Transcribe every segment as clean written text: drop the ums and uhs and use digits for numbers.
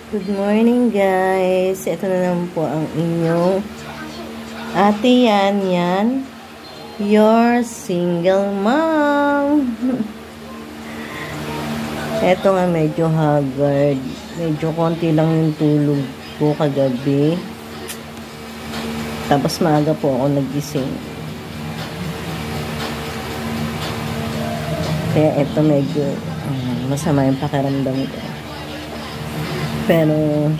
Good morning guys. Ito na naman po ang inyong Ate Yan, your single mom. Ito nga medyo haggard. Medyo konti lang yung tulog ko kagabi. Tapos maaga po ako nagising. Kaya ito medyo masama yung pakiramdam ko. Pero,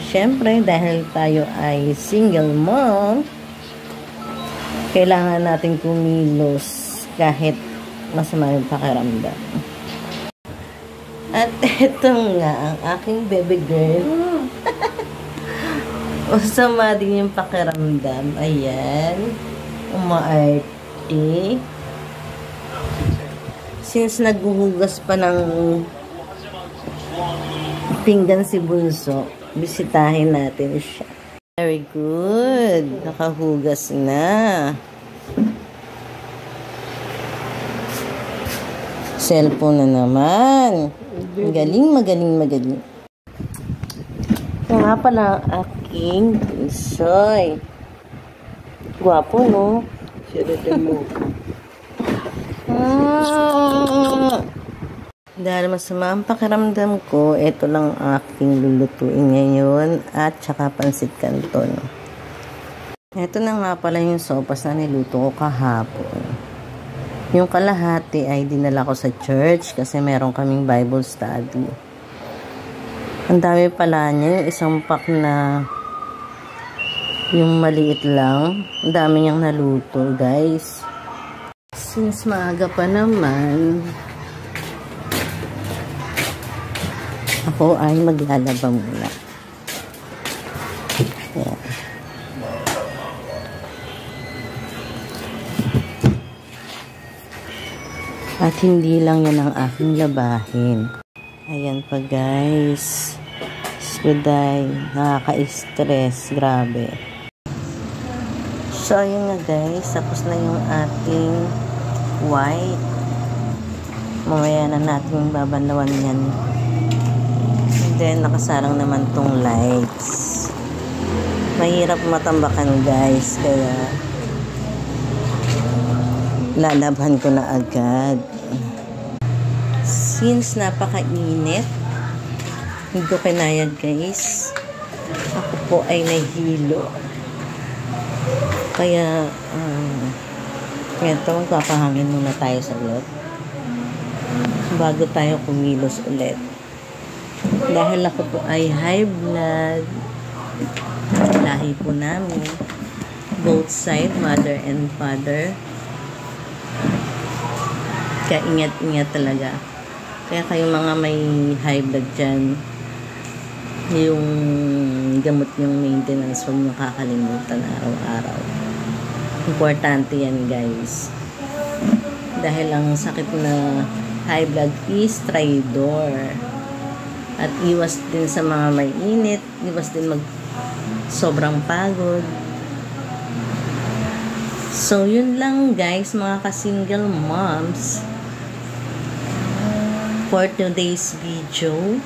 syempre, dahil tayo ay single mom, kailangan natin kumilos kahit masama yung pakiramdam. At ito nga, ang aking baby girl. Masama din yung pakiramdam. Ayan. Umaarte. Since naghuhugas pa ng pinggan si Bunso, bisitahin natin siya. Very good. Nakahugas na. Cellphone na naman. Magaling. Ito nga pala ang aking bunsoy. Gwapo, no? Sirete mo. Dahil masama ang pakiramdam ko, ito lang aking lulutuin ngayon at saka pansit canton. Ito na nga pala yung sopas na niluto ko kahapon. Yung kalahati ay dinala ko sa church kasi meron kaming Bible study. Ang dami pala niya, yung isang pack na yung maliit lang. Ang dami niyang naluto, guys. Since maaga pa naman, ako ay maglalaba muna. Ayan. At hindi lang yan ang aking labahin. Ayan pa guys. Skuday. Nakaka-stress. Grabe. So ayun nga guys. Tapos na yung ating white. Mamaya na natin babanlawan yan. Then, nakasarang naman tong lights. Mahirap matambakan, guys. Kaya, lalabhan ko na agad. Since napakainit, hindi ko kinayag, guys. Ako po ay nahilo. Kaya, ito, magpapahangin muna tayo sa lot. Bago tayo kumilos ulit. Dahil ako po ay high blood, lahi po namin, both side, mother and father. Kaya ingat-ingat talaga. Kaya kayong mga may high blood dyan, yung gamot yung maintenance, huwag nyo kakalimutan araw-araw. Importante yan guys. Dahil ang sakit na high blood is traidor. At iwas din sa mga may init, iwas din sobrang pagod. So, yun lang guys, mga ka-single moms, for today's video.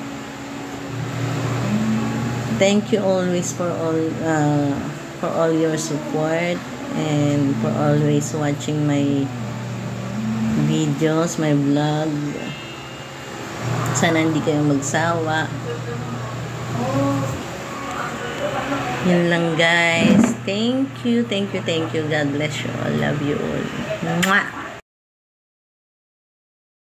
Thank you always for all your support and for always watching my videos, my vlog. Sana hindi kayo magsawa. Yun lang guys. Thank you. God bless you all. Love you all. Mwah!